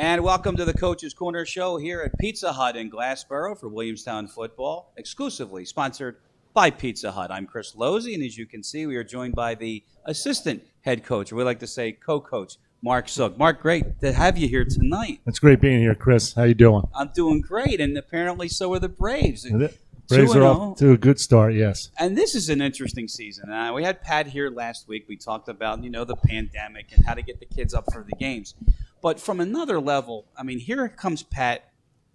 And welcome to the Coach's Corner show here at Pizza Hut in Glassboro for Williamstown Football, exclusively sponsored by Pizza Hut. I'm Chris Lozzi, and as you can see, we are joined by the assistant head coach, or we like to say co-coach, Mark Zook. Mark, great to have you here tonight. It's great being here, Chris. How you doing? I'm doing great, and apparently so are the Braves. Braves are off to a good start, yes. And this is an interesting season. We had Pat here last week. We talked about, the pandemic and how to get the kids up for the games. But from another level, here comes Pat,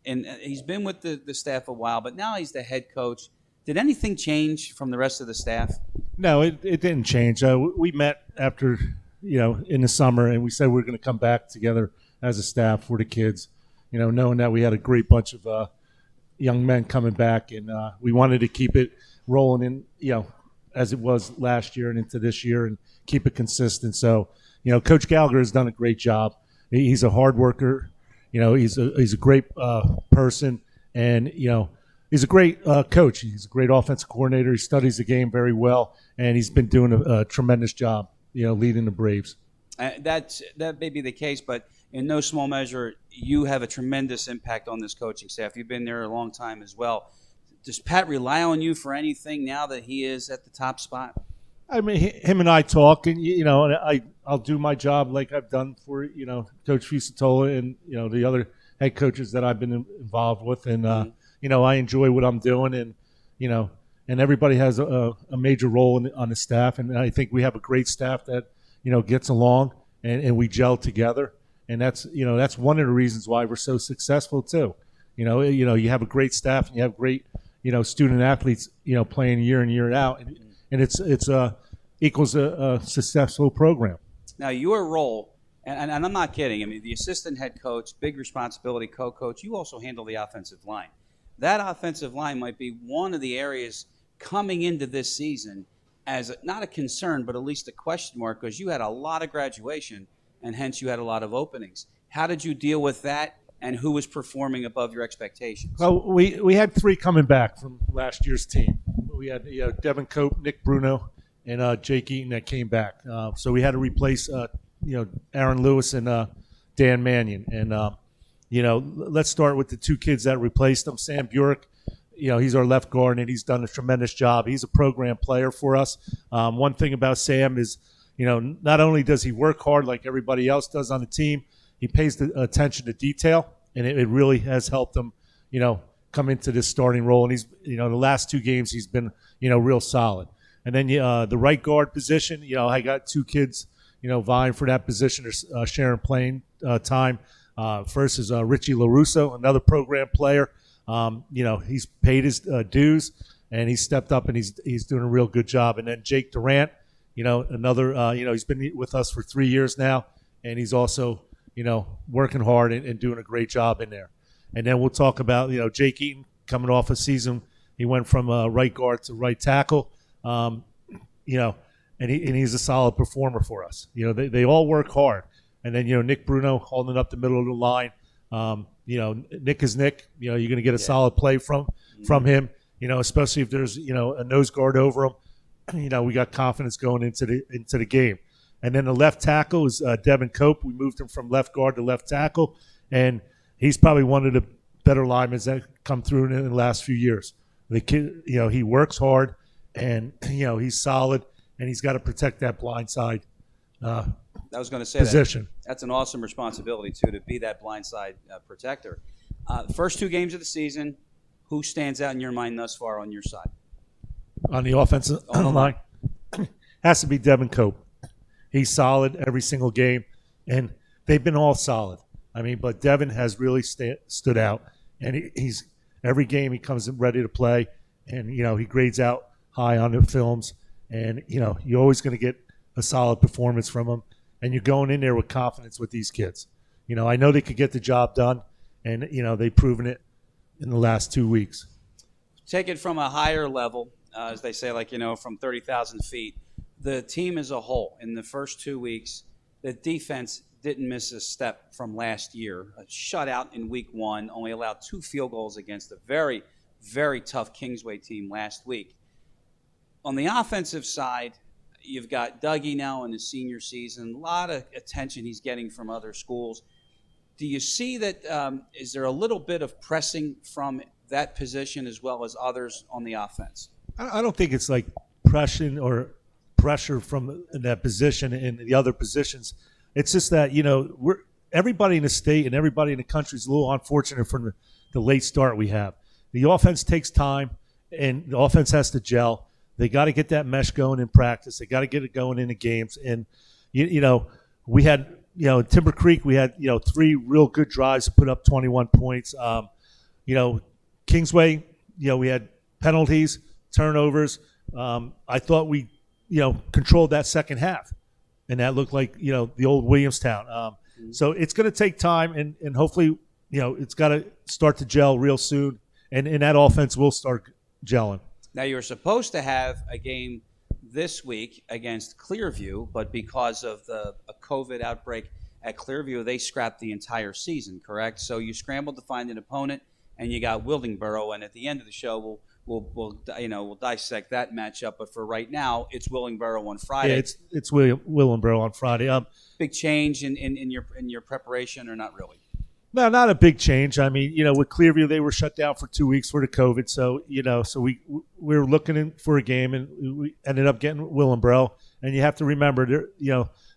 and he's been with the staff a while, but now he's the head coach. Did anything change from the rest of the staff? No, it didn't change. We met after, in the summer, and we said we were going to come back together as a staff for the kids, knowing that we had a great bunch of young men coming back, and we wanted to keep it rolling in, as it was last year and into this year, and keep it consistent. So, Coach Gallagher has done a great job. He's a hard worker. He's a great person, and he's a great coach. He's a great offensive coordinator. He studies the game very well, and he's been doing a tremendous job, leading the Braves. That may be the case, but in no small measure, you have a tremendous impact on this coaching staff. You've been there a long time as well. Does Pat rely on you for anything now that he is at the top spot? Him and I talk, and I'll do my job like I've done for Coach Fusatola and the other head coaches that I've been involved with, and I enjoy what I'm doing, and everybody has a major role on the staff, and I think we have a great staff that gets along and we gel together, and that's one of the reasons why we're so successful too. You have a great staff and you have great student athletes playing year in year out, and it's equals a successful program. Now your role, and I'm not kidding. The assistant head coach, big responsibility, co-coach. You also handle the offensive line. That offensive line might be one of the areas coming into this season as not a concern, but at least a question mark, because you had a lot of graduation, and hence you had a lot of openings. How did you deal with that, and who was performing above your expectations? Well, we had three coming back from last year's team. We had Devin Cope, Nick Bruno, and Jake Eaton that came back. So we had to replace Aaron Lewis and Dan Mannion. And let's start with the two kids that replaced them. Sam Burek, he's our left guard, and he's done a tremendous job. He's a program player for us. One thing about Sam is, not only does he work hard like everybody else does on the team, he pays attention to detail, and it really has helped him, come into this starting role. And he's, the last two games he's been, real solid. And then the right guard position, I got two kids, vying for that position or sharing playing time. First is Richie Larusso, another program player. He's paid his dues, and he's stepped up, and he's doing a real good job. And then Jake Durant, another, he's been with us for 3 years now, and he's also, working hard and doing a great job in there. And then we'll talk about, Jake Eaton coming off a season. He went from right guard to right tackle, and he's a solid performer for us. They all work hard. And then, Nick Bruno holding up the middle of the line. Nick is Nick. You're going to get a solid play from him, especially if there's, a nose guard over him. We got confidence going into the game. And then the left tackle is Devin Cope. We moved him from left guard to left tackle, and he's probably one of the better linemen that come through in the last few years. The kid, he works hard, and he's solid, and he's got to protect that blind side I was going to say position. That's an awesome responsibility too, to be that blind side protector. First two games of the season, who stands out in your mind thus far on your side? On the offensive line, has to be Devin Cope. He's solid every single game, and they've been all solid. But Devin has really stood out, and he's every game he comes in ready to play, and he grades out high on the films, and you're always going to get a solid performance from him, and you're going in there with confidence with these kids. I know they could get the job done, and they've proven it in the last 2 weeks. Take it from a higher level, as they say, from 30,000 feet. The team as a whole, in the first 2 weeks, the defense didn't miss a step from last year. A shutout in week one, only allowed 2 field goals against a very, very tough Kingsway team last week. On the offensive side, you've got Dougie now in his senior season. A lot of attention he's getting from other schools. do you see that? Is there a little bit of pressing from that position as well as others on the offense? I don't think it's like pressure from that position and the other positions. It's just that everybody in the state and everybody in the country is a little unfortunate from the late start we have. The offense takes time, and the offense has to gel. They got to get that mesh going in practice. They got to get it going in the games. And we had Timber Creek. We had 3 real good drives to put up 21 points. Kingsway. We had penalties, turnovers. I thought we controlled that second half, and that looked like the old Williamstown. So it's going to take time, and hopefully it's got to start to gel real soon, and that offense will start gelling. Now, you're supposed to have a game this week against Clearview, but because of a COVID outbreak at Clearview, they scrapped the entire season, correct? So you scrambled to find an opponent, and you got Willingboro, and at the end of the show, we'll dissect that matchup. But for right now, it's Willingboro on Friday. Yeah, it's Willingboro on Friday. Big change in your preparation, or not really? No, not a big change. I mean, with Clearview, they were shut down for 2 weeks for the COVID. So, so we were looking for a game, and we ended up getting Willingboro. And you have to remember,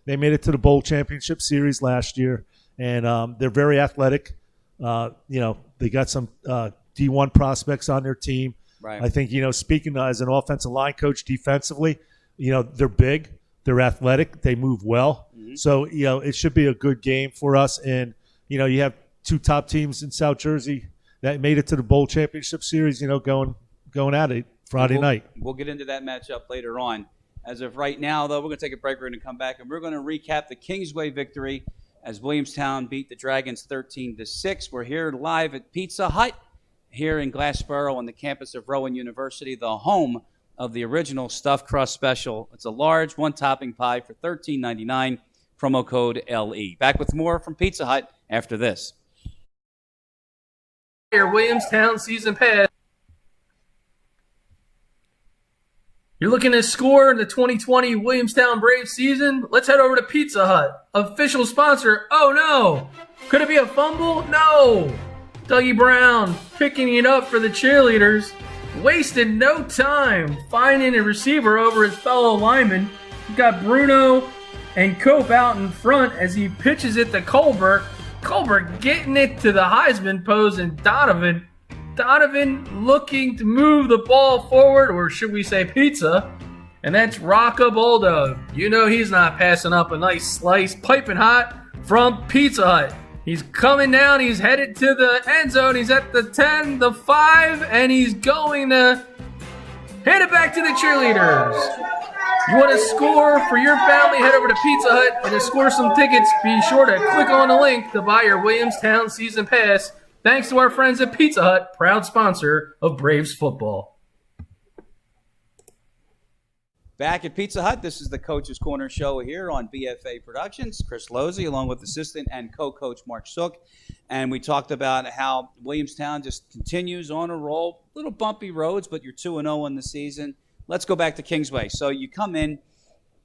they made it to the Bowl Championship Series last year, and they're very athletic. They got some D1 prospects on their team. Right. I think, speaking as an offensive line coach defensively, they're big, they're athletic, they move well. Mm-hmm. So, it should be a good game for us. And, you have 2 top teams in South Jersey that made it to the Bowl Championship Series, going at it Friday night. We'll get into that matchup later on. As of right now, though, we're going to take a break. We're going to come back, and we're going to recap the Kingsway victory as Williamstown beat the Dragons 13-6. We're here live at Pizza Hut here in Glassboro on the campus of Rowan University, the home of the original stuffed crust special. It's a large one-topping pie for $13.99, promo code LE. Back with more from Pizza Hut after this. Your Williamstown season pass. You're looking to score in the 2020 Williamstown Braves season? Let's head over to Pizza Hut, official sponsor. Oh no! Could it be a fumble? No! Dougie Brown picking it up for the cheerleaders. Wasted no time finding a receiver over his fellow lineman. We've got Bruno and Cope out in front as he pitches it to Colbert. Colbert getting it to the Heisman pose, and Donovan looking to move the ball forward, or should we say pizza, and that's Rocca Bulldog. He's not passing up a nice slice, piping hot from Pizza Hut. He's coming down, he's headed to the end zone, he's at the 10, the 5, and he's going to hand it back to the cheerleaders. You want to score for your family? Head over to Pizza Hut and to score some tickets. Be sure to click on the link to buy your Williamstown season pass. Thanks to our friends at Pizza Hut, proud sponsor of Braves football. Back at Pizza Hut, this is the Coach's Corner show here on BFA Productions. Chris Lozzi, along with assistant and co-coach Mark Sook. And we talked about how Williamstown just continues on a roll. Little bumpy roads, but you're 2-0 in the season. Let's go back to Kingsway. So you come in,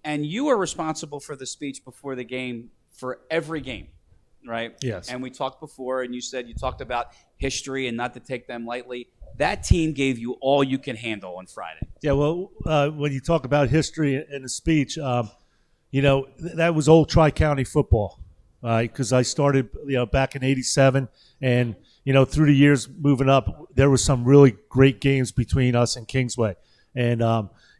and you are responsible for the speech before the game for every game, right? Yes. And we talked before, and you talked about history and not to take them lightly. That team gave you all you can handle on Friday. Yeah, well, when you talk about history in the speech, that was old Tri-County football, because I started back in '87, and through the years moving up, there was some really great games between us and Kingsway. And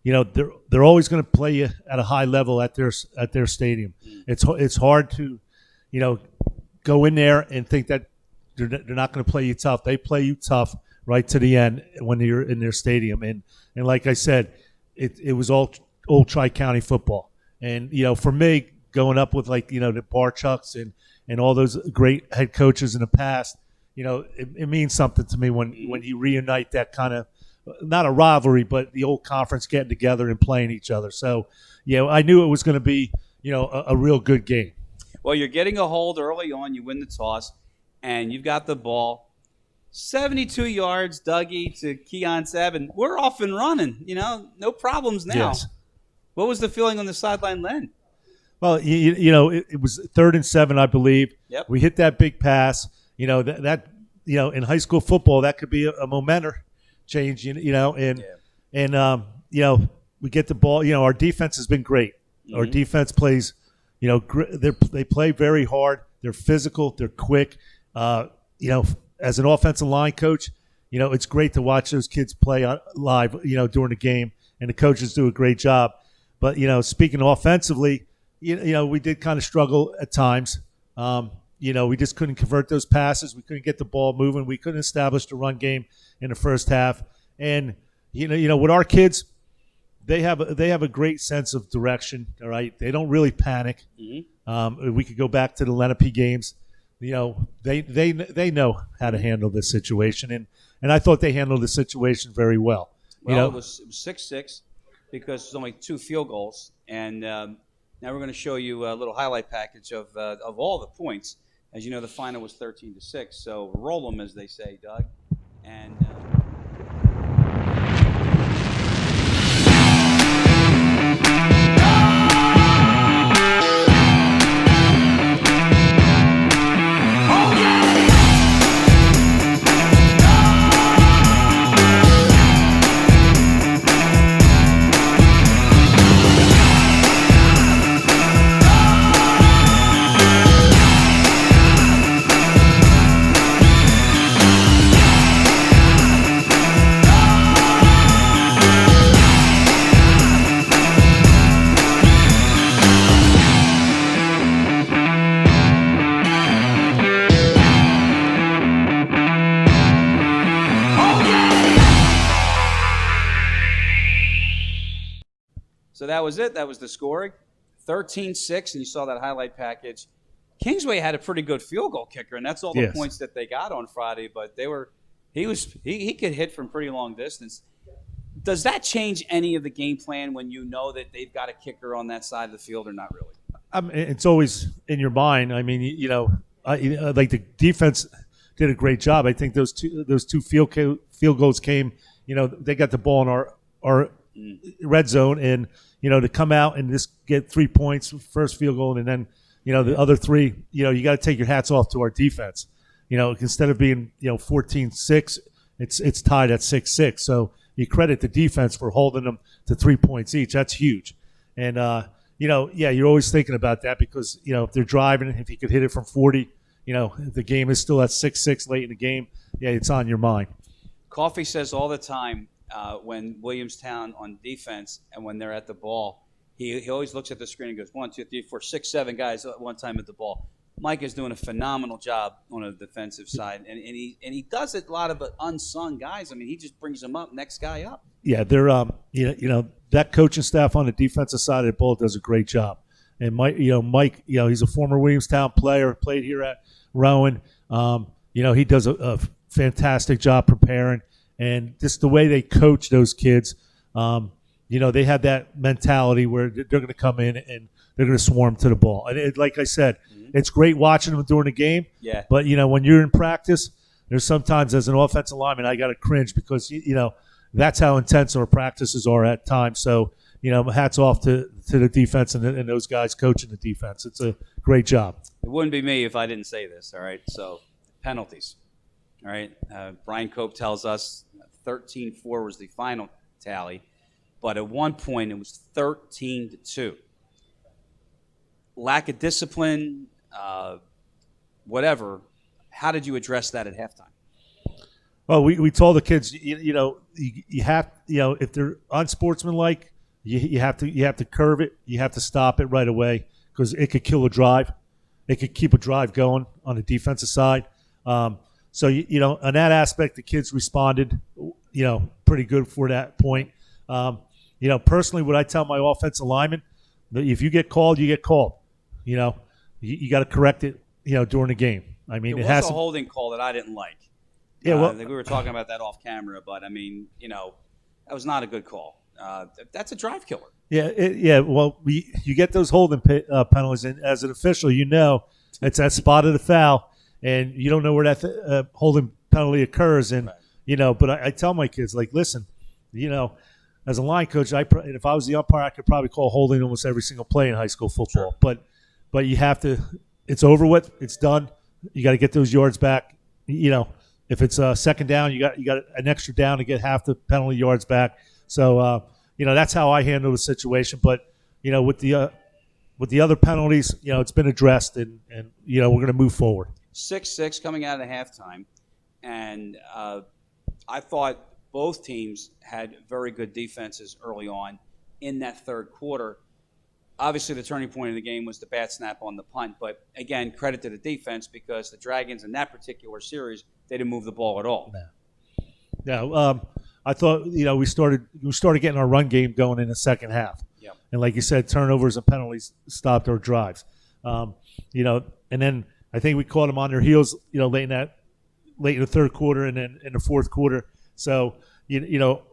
they're always going to play you at a high level at their stadium. It's hard to go in there and think that they're not going to play you tough. They play you tough right to the end when you're in their stadium. And like I said, it was all old Tri-County football. And for me, going up with the Barchucks and all those great head coaches in the past, it means something to me when you reunite that kind of, not a rivalry, but the old conference getting together and playing each other. So, I knew it was going to be, a real good game. Well, you're getting a hold early on. You win the toss, and you've got the ball. 72 yards, Dougie to Keon Seb, and we're off and running. No problems now. Yes. What was the feeling on the sideline then? Well, it was 3rd and 7, I believe. Yep. We hit that big pass. That in high school football, that could be a momentum change. We get the ball. Our defense has been great. Mm-hmm. Our defense plays. They play very hard. They're physical. They're quick. As an offensive line coach, it's great to watch those kids play live. During the game, and the coaches do a great job. But speaking offensively, we did kind of struggle at times. We just couldn't convert those passes. We couldn't get the ball moving. We couldn't establish the run game in the first half. And with our kids, they have a great sense of direction. All right, they don't really panic. Mm-hmm. We could go back to the Lenape games. They know how to handle this situation, and I thought they handled the situation very well. Well, it was 6-6 because there's only 2 field goals, and now we're going to show you a little highlight package of all the points. As you know, the final was 13-6, so roll them, as they say, Doug. And so that was it. That was the scoring. 13-6, and you saw that highlight package. Kingsway had a pretty good field goal kicker, and that's all the points that they got on Friday. But he could hit from pretty long distance. Does that change any of the game plan when you know that they've got a kicker on that side of the field, or not really? It's always in your mind. I mean, like the defense did a great job. I think those two field goals came. They got the ball in our red zone, and to come out and just get 3 points, first field goal, and then the other 3. You got to take your hats off to our defense. Instead of being 14-6, it's tied at 6-6. So you credit the defense for holding them to 3 points each. That's huge. And you're always thinking about that because if they're driving, if you could hit it from 40, if the game is still at 6-6 late in the game, it's on your mind. Coffee says all the time. When Williamstown on defense and when they're at the ball, he always looks at the screen and goes 1, 2, 3, 4, 6, 7 guys at one time at the ball. Mike is doing a phenomenal job on the defensive side, and he does it a lot of unsung guys. I mean, he just brings them up, next guy up. Yeah, they're that coaching staff on the defensive side of the ball does a great job. And Mike, he's a former Williamstown player, played here at Rowan. He does a fantastic job preparing. And just the way they coach those kids, they have that mentality where they're going to come in and they're going to swarm to the ball. And like I said, it's great watching them during the game. Yeah. But, when you're in practice, there's sometimes as an offensive lineman, I got to cringe because, that's how intense our practices are at times. So, hats off to the defense and those guys coaching the defense. It's a great job. It wouldn't be me if I didn't say this, all right? So, penalties. All right, Brian Cope tells us 13-4 was the final tally, but at one point it was 13-2. Lack of discipline, whatever. How did you address that at halftime? Well, we told the kids, you have, if they're unsportsmanlike, you have to curve it. You have to stop it right away because it could kill a drive. It could keep a drive going on the defensive side. So, on that aspect, the kids responded, pretty good for that point. Personally, what I tell my offensive linemen, that if you get called, you get called. You got to correct it, during the game. I mean, it has a holding call that I didn't like. Yeah, well, I think we were talking about that off camera, but I mean, that was not a good call. That's a drive killer. Yeah. Well, you get those holding penalties, and as an official, it's that spot of the foul. And you don't know where that holding penalty occurs. And, right. But I tell my kids, like, listen, as a line coach, if I was the umpire, I could probably call holding almost every single play in high school football. Sure. But you have to. It's over with. It's done. You got to get those yards back. If it's a second down, you got an extra down to get half the penalty yards back. So that's how I handle the situation. But with the other penalties, it's been addressed, and we're going to move forward. 6-6 coming out of halftime, and I thought both teams had very good defenses early on in that third quarter. Obviously, the turning point of the game was the bad snap on the punt, but again, credit to the defense because the Dragons in that particular series, they didn't move the ball at all. No. I thought we started getting our run game going in the second half. Yeah. And like you said, turnovers and penalties stopped our drives. And then I think we caught them on their heels, late in the third quarter and then in the fourth quarter. So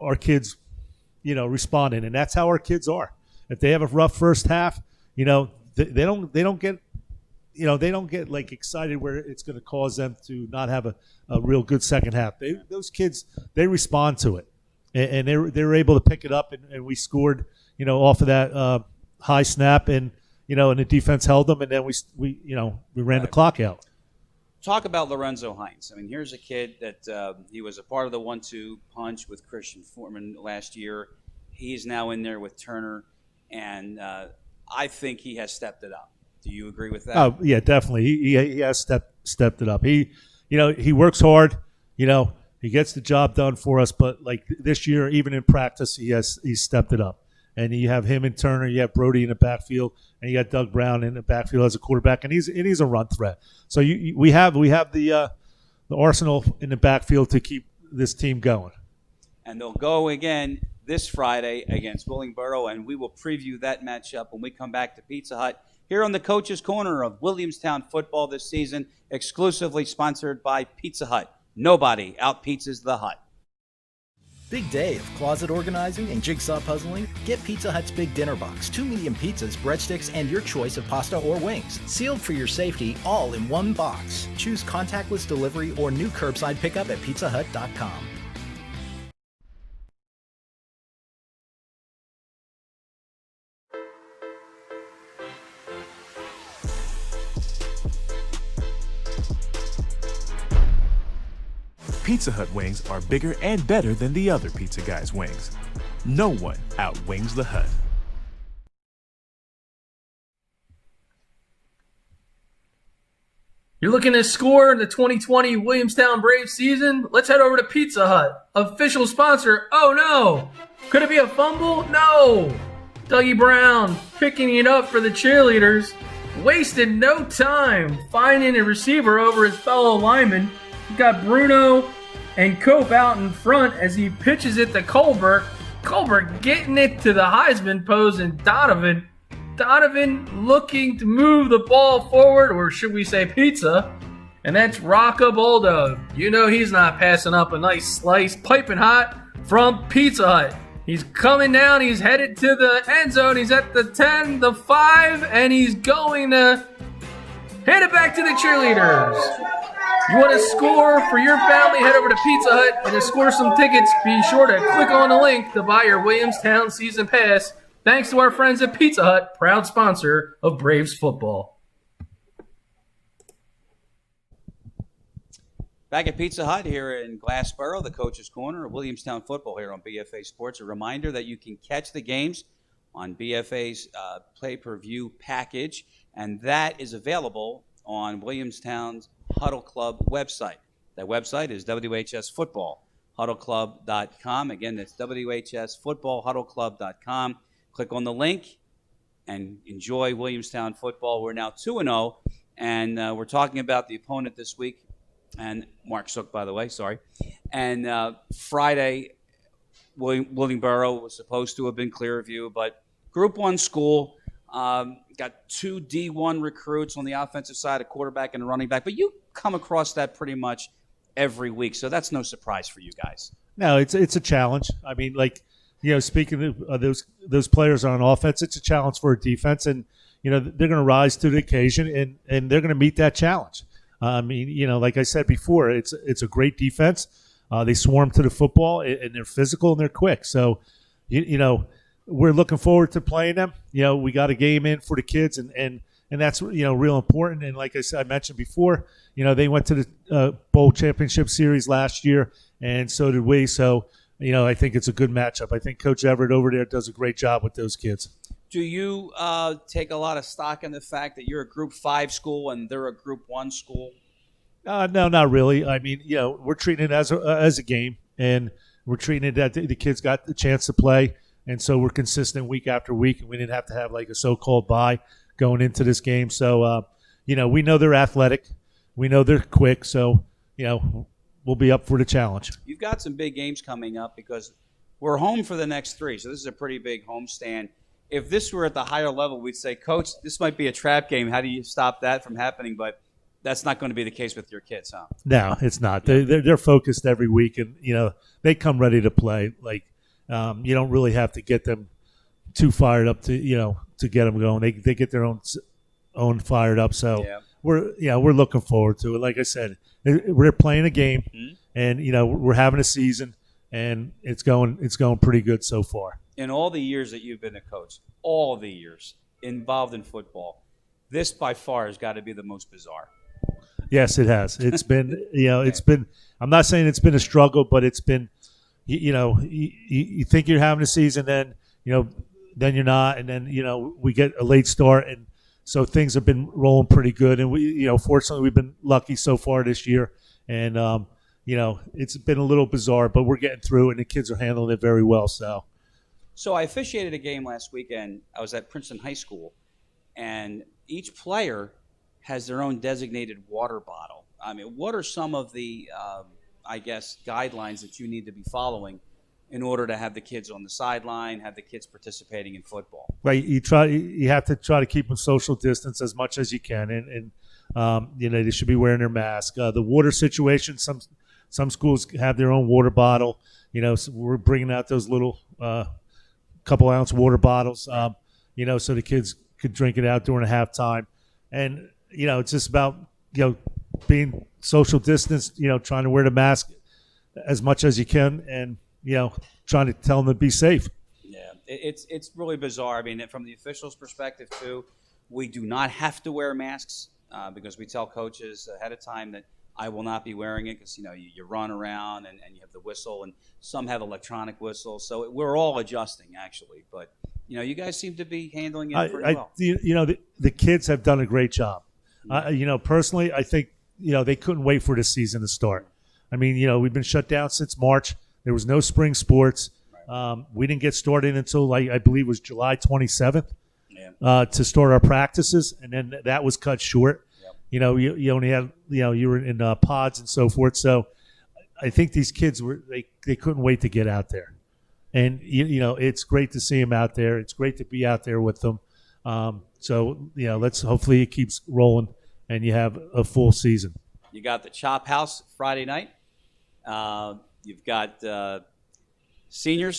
our kids, responded, and that's how our kids are. If they have a rough first half, they don't get like excited where it's going to cause them to not have a real good second half. Those kids, they respond to it, and they were able to pick it up, and we scored, off of that high snap, and and the defense held them, and then we ran the clock out. Talk about Lorenzo Heinz. I mean, here's a kid that he was a part of the 1-2 punch with Christian Foreman last year. He's now in there with Turner, and I think he has stepped it up. Do you agree with that? Oh yeah, definitely. He has stepped it up. He works hard. He gets the job done for us. But like this year, even in practice, he's stepped it up. And you have him and Turner. You have Brody in the backfield, and you got Doug Brown in the backfield as a quarterback, and he's a run threat. So we have the arsenal in the backfield to keep this team going. And they'll go again this Friday against Willingboro, and we will preview that matchup when we come back to Pizza Hut here on the Coach's Corner of Williamstown football this season, exclusively sponsored by Pizza Hut. Nobody out-pizzas the Hut. Big day of closet organizing and jigsaw puzzling? Get Pizza Hut's Big Dinner Box. 2 medium pizzas, breadsticks, and your choice of pasta or wings. Sealed for your safety, all in one box. Choose contactless delivery or new curbside pickup at pizzahut.com. Pizza Hut wings are bigger and better than the other pizza guys' wings. No one outwings the Hut. You're looking to score in the 2020 Williamstown Braves season? Let's head over to Pizza Hut, official sponsor. Oh no! Could it be a fumble? No! Dougie Brown picking it up for the cheerleaders. Wasted no time finding a receiver over his fellow lineman. He's got Bruno and Cope out in front as he pitches it to Colbert. Colbert getting it to the Heisman pose, and Donovan looking to move the ball forward, or should we say pizza, and that's Rocca Bulldog. He's not passing up a nice slice, piping hot from Pizza Hut. He's coming down, he's headed to the end zone, he's at the 10, the 5, and he's going to hand it back to the cheerleaders. You want to score for your family? Head over to Pizza Hut and to score some tickets. Be sure to click on the link to buy your Williamstown season pass. Thanks to our friends at Pizza Hut, proud sponsor of Braves football. Back at Pizza Hut here in Glassboro, the Coach's Corner of Williamstown football here on BFA Sports. A reminder that you can catch the games on BFA's pay-per-view package, and that is available on Williamstown's Huddle Club website. That website is WHSFootballHuddleClub.com. Again, that's WHSFootballHuddleClub.com. Click on the link and enjoy Williamstown football. We're now 2-0, and we're talking about the opponent this week, and Mark Sook, by the way, sorry. And Friday, Willingboro was supposed to have been Clearview, but Group 1 school, got 2 D1 recruits on the offensive side, a quarterback and a running back. But you come across that pretty much every week, so that's no surprise for you guys. No, it's a challenge. I mean, speaking of those players on offense, it's a challenge for a defense, and they're going to rise to the occasion, and they're going to meet that challenge. I mean, like I said before, it's a great defense. They swarm to the football, and they're physical and they're quick. So, we're looking forward to playing them. We got a game in for the kids, and that's real important. And like I mentioned before, they went to the bowl championship series last year, and so did we. So I think it's a good matchup. I think Coach Everett over there does a great job with those kids. Do you take a lot of stock in the fact that you're a Group 5 school and they're a Group 1 school? No, not really. I mean, we're treating it as a game, and we're treating it that the kids got the chance to play, and so we're consistent week after week, and we didn't have to have like a so-called bye going into this game. So, we know they're athletic. We know they're quick. So, we'll be up for the challenge. You've got some big games coming up because we're home for the next 3. So this is a pretty big homestand. If this were at the higher level, we'd say, Coach, this might be a trap game. How do you stop that from happening? But that's not going to be the case with your kids, huh? No, it's not. They're focused every week, and they come ready to play. Like you don't really have to get them too fired up to get them going. They get their own fired up. So we're looking forward to it. Like I said, we're playing a game, and we're having a season, and it's going pretty good so far. In all the years that you've been a coach, all the years involved in football, this by far has got to be the most bizarre. Yes, it has. It's been, it's been. I'm not saying it's been a struggle, but it's been, you think you're having a season, then then you're not, and then we get a late start, and so things have been rolling pretty good, and we, fortunately, we've been lucky so far this year, and it's been a little bizarre, but we're getting through it, and the kids are handling it very well. So I officiated a game last weekend. I was at Princeton High School, and each player has their own designated water bottle. I mean, what are some of the, guidelines that you need to be following in order to have the kids on the sideline, have the kids participating in football? Right, you have to try to keep them social distance as much as you can, and they should be wearing their mask. The water situation, some schools have their own water bottle. So we're bringing out those little couple-ounce water bottles, so the kids could drink it out during a halftime. And, it's just about, being social distance, trying to wear the mask as much as you can and, trying to tell them to be safe. Yeah, it's really bizarre. I mean, from the officials' perspective, too, we do not have to wear masks because we tell coaches ahead of time that I will not be wearing it because, you run around and you have the whistle, and some have electronic whistles. So we're all adjusting, actually. But, you guys seem to be handling it pretty well. The kids have done a great job. Personally, I think, they couldn't wait for this season to start. I mean, we've been shut down since March. There was no spring sports. Right. We didn't get started until, I believe it was July 27th to start our practices, and then that was cut short. Yep. You only had, you were in pods and so forth. So I think these kids they couldn't wait to get out there. And, it's great to see them out there. It's great to be out there with them. Let's hopefully it keeps rolling and you have a full season. You got the Chop House Friday night. You've got senior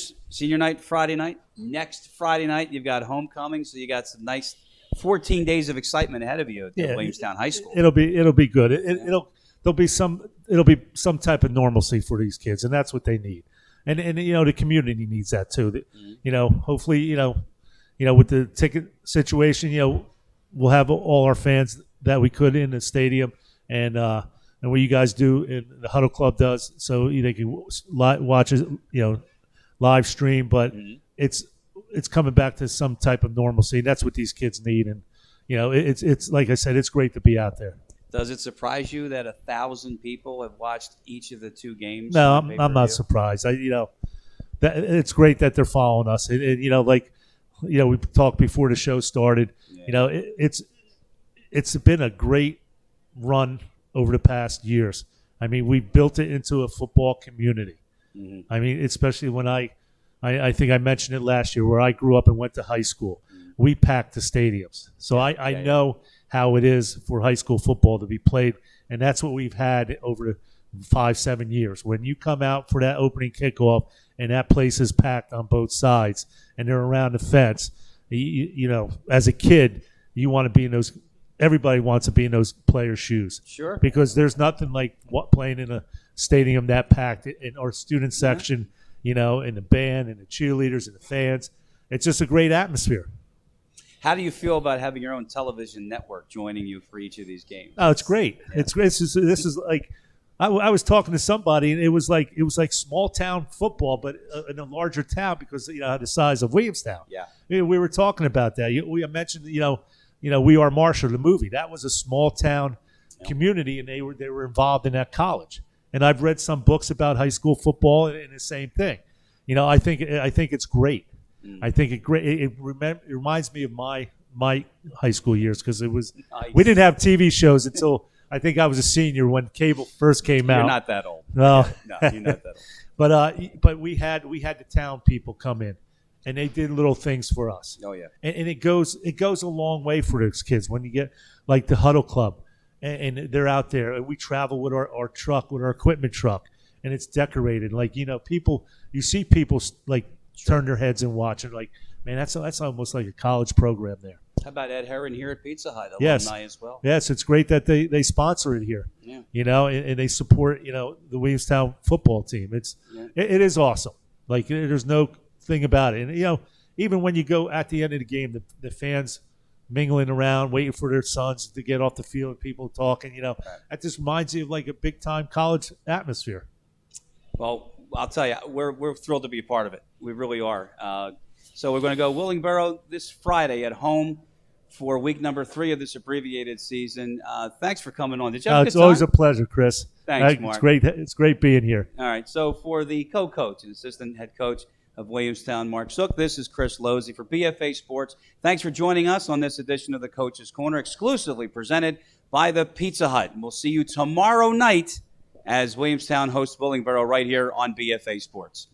night Friday night. Next Friday night, you've got homecoming. So you got some nice 14 days of excitement ahead of you at Williamstown High School. It'll be good. There'll be some type of normalcy for these kids, and that's what they need. And the community needs that too. Hopefully, with the ticket situation, we'll have all our fans that we could in the stadium, and what you guys do and the Huddle Club does, so they can watch it, live stream. But it's coming back to some type of normalcy. That's what these kids need, and it's like I said, it's great to be out there. Does it surprise you that 1,000 people have watched each of the 2 games? No, I'm not surprised. That it's great that they're following us. And we talked before the show started. Yeah. It's been a great run over the past years. I mean, we built it into a football community. Mm-hmm. I mean, especially when I think I mentioned it last year, where I grew up and went to high school. We packed the stadiums. So I know how it is for high school football to be played, and that's what we've had over 5-7 years. When you come out for that opening kickoff and that place is packed on both sides and they're around the fence, as a kid, you want to be in those. Everybody wants to be in those players' shoes. Sure. Because there's nothing like playing in a stadium that packed in our student section. and the band and the cheerleaders and the fans. It's just a great atmosphere. How do you feel about having your own television network joining you for each of these games? Oh, it's great. Yeah. It's great. This is like I was talking to somebody, and it was like small town football, but in a larger town because the size of Williamstown. Yeah. We were talking about that. We mentioned We Are Marshall, the movie. That was a small town community, and they were involved in that college. And I've read some books about high school football, and the same thing. I think it's great. I think it reminds me of my high school years because we didn't have TV shows until I think I was a senior when cable first came out. You're not that old. No, No, you're not that old. but we had the town people come in, and they did little things for us. Oh yeah. And it goes a long way for those kids when you get like the Huddle Club, and they're out there, and we travel with our truck, with our equipment truck, and it's decorated. Like people, you see people like turn their heads and watch, and like, man, that's almost like a college program there. How about Ed Herron here at Pizza Hut, Yes. alumni as well? Yes, it's great that they sponsor it here. Yeah. And they support the Williamstown football team. It is awesome. Like there's no thing about it. And even when you go at the end of the game, the fans mingling around, waiting for their sons to get off the field, and people talking. That just reminds you of like a big time college atmosphere. Well, I'll tell you, we're thrilled to be a part of it. We really are. So we're going to go Willingboro this Friday at home for week number 3 of this abbreviated season. Thanks for coming on. Did you have a good It's always time? a pleasure, Chris. Thanks, Mark. It's great being here. All right. So for the co-coach and assistant head coach of Williamstown, Mark Sook, this is Chris Lozzi for BFA Sports. Thanks for joining us on this edition of the Coach's Corner, exclusively presented by the Pizza Hut. And we'll see you tomorrow night as Williamstown hosts Willingboro right here on BFA Sports.